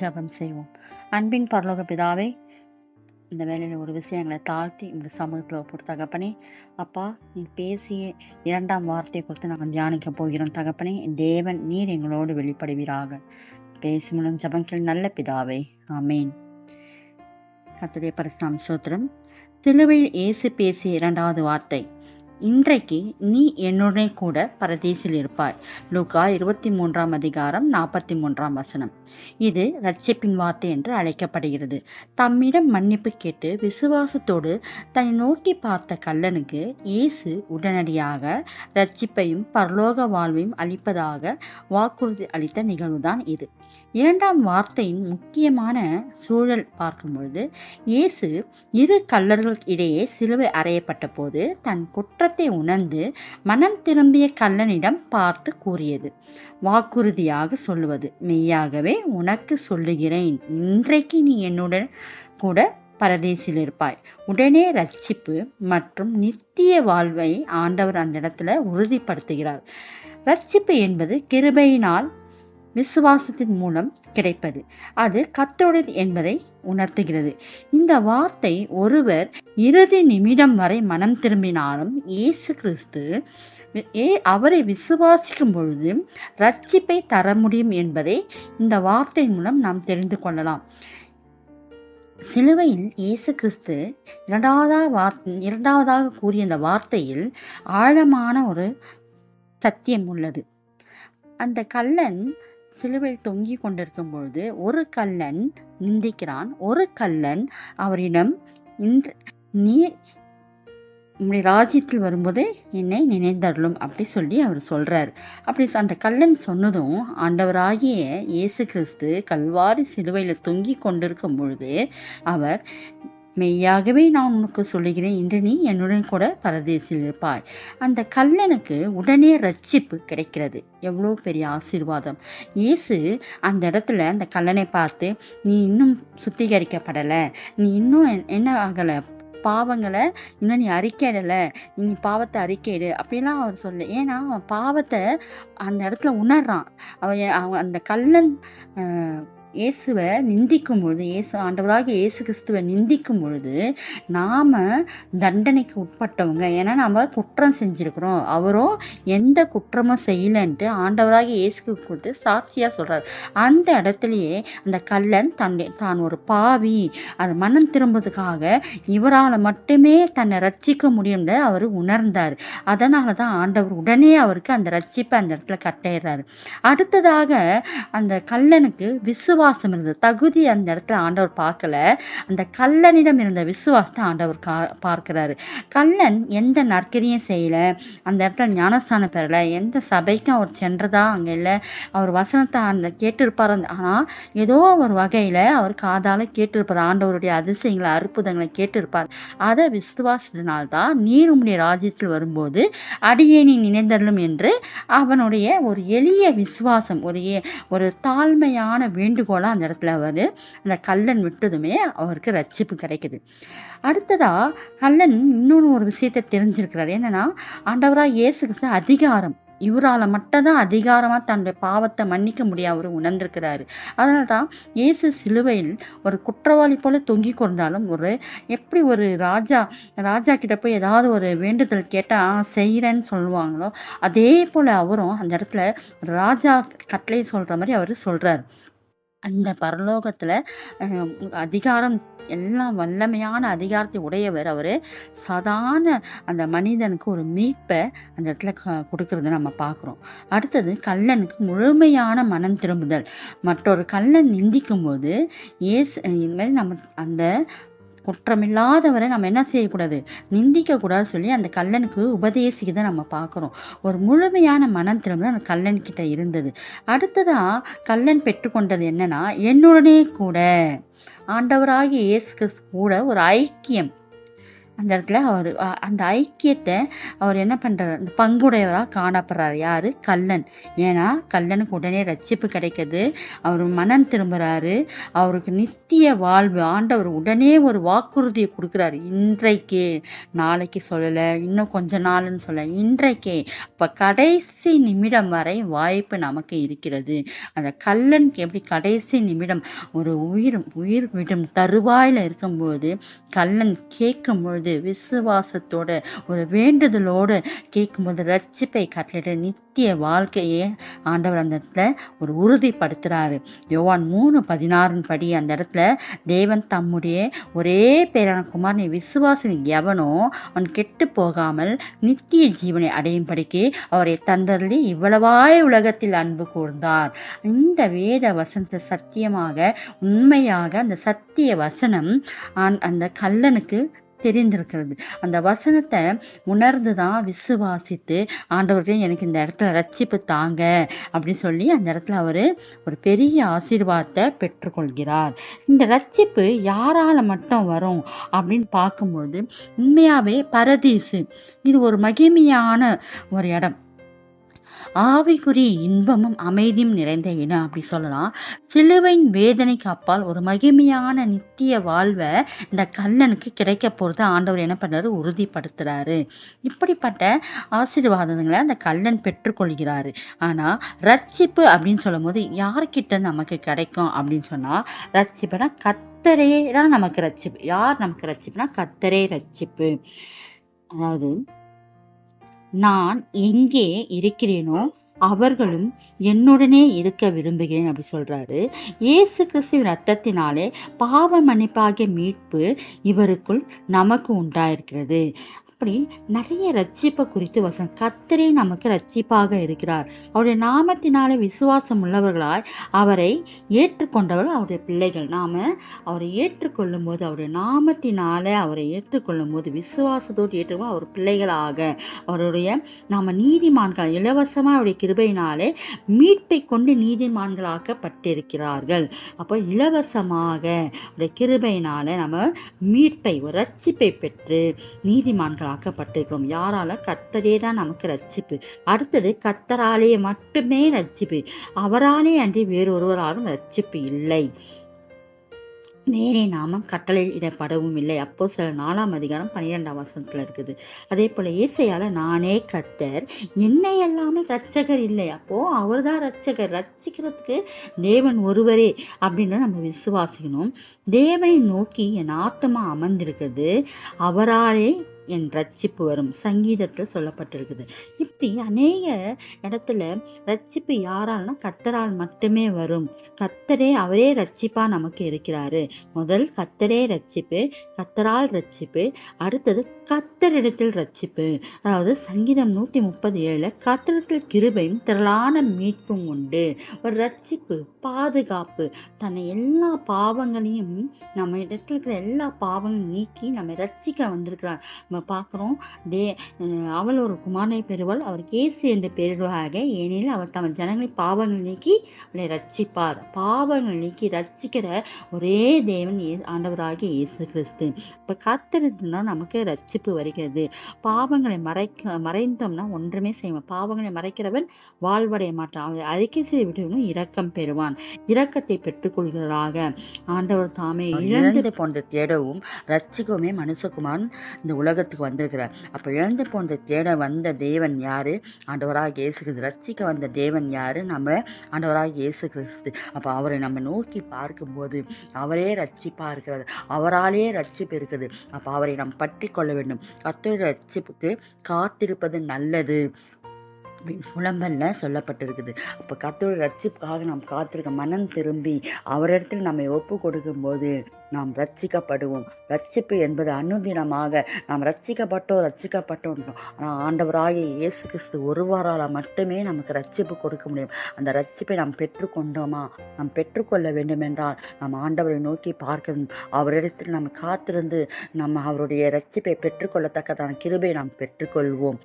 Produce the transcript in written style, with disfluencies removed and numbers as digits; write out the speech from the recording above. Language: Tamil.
ஜெபம் செய்வோம். அன்பின் பரலோக பிதாவே, இந்த வேளையில் ஒரு விஷயங்களை தாழ்த்தி இந்த சமூகத்தில் ஒப்புற தகப்பனே, அப்பா நீ பேசிய 2ஆம் வார்த்தையை குறித்து நாங்கள் தியானிக்க போகிறோம் தகப்பனே. தேவன் நீர் எங்களோடு வெளிப்படுவீராக. பேசி மூலம் ஜெபங்கள் நல்ல பிதாவே, ஆமேன். கர்த்தருடைய பரிசுத்த ஸ்தோத்திரம். சிலுவையில் இயேசு பேசிய 2வது வார்த்தை, இன்றைக்கு நீ என்னுடனே கூட பரதீசில் இருப்பாய். லூக்கா 23ஆம் அதிகாரம் 43ஆம் வசனம். இது இரட்சிப்பின் வார்த்தை என்று அழைக்கப்படுகிறது. தம்மிடம் மன்னிப்பு கேட்டு விசுவாசத்தோடு தன்னை நோக்கி பார்த்த கள்ளனுக்கு இயேசு உடனடியாக இரட்சிப்பையும் பரலோக வாழ்வையும் அளிப்பதாக வாக்குறுதி அளித்த நிகழ்வுதான் இது. 2ஆம் வார்த்தையின் முக்கியமான சூழல் பார்க்கும்பொழுது, இயேசு இரு கள்ளர்கள் இடையே சிலுவை அறையப்பட்ட போது தன் குற்றத்தை உணர்ந்து மனம் திரும்பிய கள்ளனிடம் பார்த்து கூறியது, வாக்குறுதியாக சொல்லுவது, மெய்யாகவே உனக்கு சொல்லுகிறேன், இன்றைக்கு நீ என்னுடன் கூட பரதீசில் இருப்பாய். உடனே ரட்சிப்பு மற்றும் நித்திய வாழ்வை ஆண்டவர் அந்த இடத்துல உறுதிப்படுத்துகிறார். ரட்சிப்பு என்பது கிருபையினால் விசுவாசத்தின் மூலம் கிடைப்பது. அது கர்த்தருடையது என்பதை உணர்த்துகிறது. இந்த வார்த்தை ஒருவர் இறுதி நிமிடம் வரை மனம் திரும்பினாலும் இயேசு கிறிஸ்து அவரை விசுவாசிக்கும் பொழுது ரட்சிப்பை தர முடியும் என்பதை இந்த வார்த்தை மூலம் நாம் தெரிந்து கொள்ளலாம். சிலுவையில் இயேசு கிறிஸ்து இரண்டாவதாக கூறிய இந்த வார்த்தையில் ஆழமான ஒரு சத்தியம் உள்ளது. அந்த கள்ளன் சிலுவையில் தொங்கி கொண்டிருக்கும் பொழுது ஒரு கள்ளன் நிந்திக்கிறான். ஒரு கள்ளன் அவரிடம், நீர் உம்முடைய ராஜ்யத்தில் வரும்போது என்னை நினைந்தருளும் அப்படி சொல்லி அவர் சொல்றாரு. அப்படி அந்த கள்ளன் சொன்னதும் ஆண்டவராகிய இயேசு கிறிஸ்து கல்வாரி சிலுவையில் தொங்கி கொண்டிருக்கும் பொழுது அவர், மெய்யாகவே நான் உனக்கு சொல்லுகிறேன், இன்று நீ என்னுடன் கூட பரதேசில் இருப்பாய். அந்த கள்ளனுக்கு உடனே ரட்சிப்பு கிடைக்கிறது. எவ்வளோ பெரிய ஆசீர்வாதம்! இயேசு அந்த இடத்துல அந்த கள்ளனை பார்த்து, நீ இன்னும் சுத்திகரிக்கப்படலை, நீ இன்னும் என்ன ஆகலை, பாவங்களை இன்னும் நீ அறிக்கையிடலை, நீ பாவத்தை அறிக்கையிடு அப்படிலாம் அவர் சொல்ல. ஏன்னா அவன் பாவத்தை அந்த இடத்துல உணர்றான். அவன் அந்த கள்ளன் இயேசுவை நிந்திக்கும் பொழுது, ஆண்டவராகிய இயேசு கிறிஸ்துவை நிந்திக்கும் பொழுது நாம் தண்டனைக்கு உட்பட்டவங்க. ஏன்னா நம்ம குற்றம் செஞ்சுருக்கிறோம், அவரோ எந்த குற்றமும் செய்யலைன்ட்டு ஆண்டவராகிய இயேசு கொடுத்து சாட்சியாக சொல்கிறார். அந்த இடத்துலையே அந்த கள்ளன் தான் ஒரு பாவி, அது மனம் திரும்புறதுக்காக இவரால் மட்டுமே தன்னை ரட்சிக்க முடியும்னு அவர் உணர்ந்தார். அதனால தான் ஆண்டவர் உடனே அவருக்கு அந்த ரட்சிப்பை அந்த இடத்துல கட்டிடுறாரு. அடுத்ததாக அந்த கள்ளனுக்கு விசுவாசம் இருந்தது, தகுதி அந்த இடத்துல ஆண்டவர் பார்க்கல. அந்த கள்ளனிடம் இருந்த விசுவாசத்தை ஆண்டவர் பார்க்கிறாரு. கள்ளன் எந்த நற்கரியும் செய்யலை, அந்த இடத்துல ஞானஸ்தானம் பெறலை, எந்த சபைக்கும் அவர் சென்றதா அங்கே இல்லை. அவர் வசனத்தை அந்த கேட்டிருப்பார். ஆனால் ஏதோ ஒரு வகையில் அவர் காதால் கேட்டிருப்பார், ஆண்டவருடைய அதிசயங்களை அற்புதங்களை கேட்டிருப்பார். அதை விசுவாசத்தினால்தான் நீர் உம்முடைய ராஜ்யத்தில் வரும்போது அடியேனி நினைந்தருளும் என்று அவனுடைய ஒரு எளிய விசுவாசம், ஒரு தாழ்மையான வேண்டுகோளாக அந்த இடத்துல அவர் அந்த கள்ளன் விட்டதுமே அவருக்கு ரட்சிப்பு கிடைக்குது. அடுத்ததா கள்ளன் இன்னொன்று ஒரு விஷயத்தை தெரிஞ்சிருக்கிறார். என்னன்னா, ஆண்டவராக இயேசு கிறிஸ்து அதிகாரம், இவரால் மட்டும்தான் அதிகாரமாக தன்னுடைய பாவத்தை மன்னிக்க முடியும் அவர் உணர்ந்திருக்கிறாரு. அதனால தான் இயேசு சிலுவையில் ஒரு குற்றவாளி போல தொங்கி கொண்டாலும் எப்படி ஒரு ராஜா கிட்ட போய் ஏதாவது ஒரு வேண்டுதல் கேட்டால் செய்கிறேன்னு சொல்லுவாங்களோ, அதே போல் அவரும் அந்த இடத்துல ராஜா கட்டளை சொல்கிற மாதிரி அவர் சொல்கிறார். அந்த பரலோகத்தில் அதிகாரம், எல்லாம் வல்லமையான அதிகாரத்தை உடையவர் அவர். சாதாரண அந்த மனிதனுக்கு ஒரு மீட்பை அந்த இடத்துல கொடுக்கறத நம்ம பார்க்குறோம். அடுத்தது கள்ளனுக்கு முழுமையான மனம் திரும்புதல். மற்றொரு கள்ளன் நிந்திக்கும் போது இதுமாதிரி நம்ம அந்த குற்றமில்லாதவரை நம்ம என்ன செய்யக்கூடாது, நிந்திக்கக்கூடாது சொல்லி அந்த கள்ளனுக்கு உபதேசிக்கதை நம்ம பார்க்குறோம். ஒரு முழுமையான மனம் திரும்ப அந்த கள்ளன்கிட்ட இருந்தது. அடுத்ததாக கள்ளன் பெற்றுக்கொண்டது என்னன்னா, என்னுடனே கூட ஆண்டவராகிய இயேசு கிறிஸ்து கூட ஒரு ஐக்கியம். அந்த இடத்துல அவர் அந்த ஐக்கியத்தை அவர் என்ன பண்ணுறாரு, அந்த பங்குடையவராக காணப்படுறார். யார்? கள்ளன். ஏன்னா கள்ளனுக்கு உடனே ரட்சிப்பு கிடைக்குது. அவர் மனம் திரும்புகிறாரு. அவருக்கு நித்திய வாழ்வு ஆண்டவர் உடனே ஒரு வாக்குறுதியை கொடுக்குறாரு. இன்றைக்கே, நாளைக்கு சொல்லலை, இன்னும் கொஞ்ச நாள்னு சொல்ல, இன்றைக்கே. இப்போ கடைசி நிமிடம் வரை வாய்ப்பு நமக்கு இருக்கிறது. அந்த கள்ளனுக்கு எப்படி கடைசி நிமிடம் ஒரு உயிர் விடும் தருவாயில் இருக்கும்போது கள்ளன் கேட்கும்பொழுது விசுவாசத்தோட ஒரு வேண்டுதலோடு கேட்கும்போது ரட்சிப்பை கட்டளிட நித்திய வாழ்க்கையே ஆண்டவர் அந்த இடத்துல ஒரு உறுதிப்படுத்துகிறாரு. யோவான் 3:16 படி அந்த இடத்துல தேவன் தம்முடைய ஒரே பேரான குமாரனை விசுவாசி எவனோ அவன் கெட்டு போகாமல் நித்திய ஜீவனை அடையும்படிக்கு அவரை தந்தருளி இவ்வளவாய் உலகத்தில் அன்பு கூர்ந்தார். இந்த வேத வசனத்தை சத்தியமாக உண்மையாக அந்த சத்திய வசனம் அந்த கள்ளனுக்கு தெரிந்திருக்கிறது. அந்த வசனத்தை உணர்ந்து தான் விசுவாசித்து ஆண்டவர்கிட்ட எனக்கு இந்த இடத்துல ரட்சிப்பு தாங்க அப்படின்னு சொல்லி அந்த இடத்துல அவர் ஒரு பெரிய ஆசீர்வாதத்தை பெற்றுக்கொள்கிறார். இந்த ரட்சிப்பு யாரால் மட்டும் வரும் அப்படின்னு பார்க்கும்போது உண்மையாகவே பரதீசு இது ஒரு மகிமையான ஒரு இடம். ஆவிக்குறி இன்பமும் அமைதியும் நிறைந்த இடம் அப்படி சொல்லலாம். சிலுவையின் வேதனைக்கு அப்பால் ஒரு மகிமையான நித்திய வாழ்வை இந்த கள்ளனுக்கு கிடைக்க போகிறது ஆண்டவர் என்ன பண்ணுறாரு, உறுதிப்படுத்துகிறாரு. இப்படிப்பட்ட ஆசீர்வாதங்களை அந்த கள்ளன் பெற்றுக்கொள்கிறாரு. ஆனால் ரட்சிப்பு அப்படின்னு சொல்லும் போது யார்கிட்ட நமக்கு கிடைக்கும் அப்படின்னு சொன்னால், ரட்சிப்புனா கர்த்தரே தான் நமக்கு ரட்சிப்பு. யார் நமக்கு ரட்சிப்புனா கர்த்தரே ரட்சிப்பு. அதாவது நான் எங்கே இருக்கிறேனோ அவர்களும் என்னுடனே இருக்க விரும்புகிறேன் அப்படி சொல்றாரு. இயேசு கிறிஸ்துவின் ரத்தத்தினாலே பாவ மன்னிப்பாகிய மீட்பு இவருக்குள் நமக்கு உண்டாயிருக்கிறது. அப்படி நிறைய ரட்சிப்பை குறித்து வசனம். கர்த்தரே நமக்கு ரட்சிப்பாக இருக்கிறார். அவருடைய நாமத்தினாலே விசுவாசம் உள்ளவர்களாய் அவரை ஏற்றுக்கொண்டவர்கள் அவருடைய பிள்ளைகள். நாம் அவரை ஏற்றுக்கொள்ளும் போது, அவருடைய நாமத்தினாலே அவரை ஏற்றுக்கொள்ளும் போது விசுவாசத்தோடு ஏற்றுக்கொள்ள அவர் பிள்ளைகளாக அவருடைய நாம் நீதிமான்கள் இலவசமாக அவருடைய கிருபையினாலே மீட்பை கொண்டு நீதிமான்களாக்கப்பட்டிருக்கிறார்கள். அப்போ இலவசமாக அவருடைய கிருபையினாலே நம்ம மீட்பை ரட்சிப்பை பெற்று நீதிமான்கள் ஆக்கப்பட்டிருக்கிறோம். யாரால? கர்த்தரே தான் நமக்கு ரட்சிப்பு. அடுத்தது கர்த்தராலே மட்டுமே ரட்சிப்பு. அவராலே அன்றி வேறொருவராலும் ரட்சிப்பு இல்லை. நேரே நாமம் கட்டளையிடப்படவும் இல்லை. அப்போஸ்தலர் 4:12 இருக்குது. அதே போல் ஏசாயால நானே கர்த்தர், என்னை அல்லாமல் ரட்சகர் இல்லை. அப்போது அவர் தான் ரட்சகர். ரட்சிக்கிறதுக்கு தேவன் ஒருவரே அப்படின்னு நம்ம விசுவாசிக்கணும். தேவனை நோக்கி என் ஆத்மா அமர்ந்திருக்குது, அவராலே என் ரட்சிப்பு வரும். சங்கீதத்தில் சொல்லப்பட்டிருக்குது. இப்படி அநேக இடத்துல ரட்சிப்பு யாரால்னா கர்த்தரால் மட்டுமே வரும். கர்த்தரே அவரே ரட்சிப்பா நமக்கு இருக்கிறாரு. முதல் கர்த்தரே ரட்சிப்பு, கர்த்தரால் ரட்சிப்பு. அடுத்தது கர்த்தரிடத்தில் ரட்சிப்பு. அதாவது சங்கீதம் 137 கர்த்தரிடத்தில் கிருபையும் திரளான மீட்பும் உண்டு. ஒரு ரட்சிப்பு, பாதுகாப்பு, தன்னை எல்லா பாவங்களையும் நம்ம இடத்துல இருக்கிற எல்லா பாவங்களையும் நீக்கி நம்ம ரட்சிக்க வந்திருக்கிறார். நம்ம பார்க்குறோம். அவள் ஒரு குமாரனை பெறுவாள், அவருக்கு இயேசு என்று பெறுவாக, ஏனெனில் அவர் தம் ஜனங்களை பாவங்கள் நீக்கி அவளை ரட்சிப்பார். பாவங்கள் நீக்கி ரட்சிக்கிற ஒரே தேவன் ஆண்டவராகிய இயேசு கிறிஸ்து. இப்போ கர்த்தரிடத்தில் தான் நமக்கு ரட்சிப்பு வருகிறது. பாவங்களை மறைந்தோம்னா ஒன்றுமே செய்வோம். பாவங்களை மறைக்கிறவன் வாழ்வடைய மாட்டான். அவன் அறிக்கை செய்து விட்டு இரக்கம் பெறுவான். இரக்கத்தை பெற்றுக்கொள்கிறதாக ஆண்டவர் தாமே இழந்து போன்ற தேடவும் ரட்சிக்கவுமே மனுஷகுமாரன் இந்த உலகத்துக்கு வந்திருக்கிறார். அப்போ இழந்து போன்ற தேட வந்த தேவன் யாரு? ஆண்டவராக இயேசு கிறிஸ்து. ரட்சிக்க வந்த தேவன் யாரு? நம்ம ஆண்டவராக இயேசு கிறிஸ்து. அப்போ அவரை நம்ம நோக்கி பார்க்கும்போது அவரே ரட்சிப்பா இருக்கிறது, அவராலே ரட்சிப்பு இருக்குது. அப்போ அவரை நாம் பற்றி கொள்ள வேண்டும். கர்த்தருடைய ரட்சிப்புக்கு காத்திருப்பது நல்லது புலம்பல்ல சொல்லப்பட்டிருக்குது. அப்போ கர்த்தருடைய ரட்சிப்புக்காக நாம் காத்திருக்க மனம் திரும்பி அவரிடத்தில் நம்மை ஒப்பு கொடுக்கும்போது நாம் ரட்சிக்கப்படுவோம். ரட்சிப்பு என்பது அனுதினமாக நாம் ரட்சிக்கப்பட்டோம். ஆனால் ஆண்டவராகிய இயேசு கிறிஸ்து ஒருவரால் மட்டுமே நமக்கு ரட்சிப்பு கொடுக்க முடியும். அந்த ரட்சிப்பை நாம் பெற்றுக்கொண்டோமா? நாம் பெற்றுக்கொள்ள வேண்டுமென்றால் நாம் ஆண்டவரை நோக்கி பார்க்கணும். அவரிடத்தில் நாம் காத்திருந்து நம்ம அவருடைய ரட்சிப்பை பெற்றுக்கொள்ளத்தக்கதான கிருபை நாம் பெற்றுக்கொள்வோம்.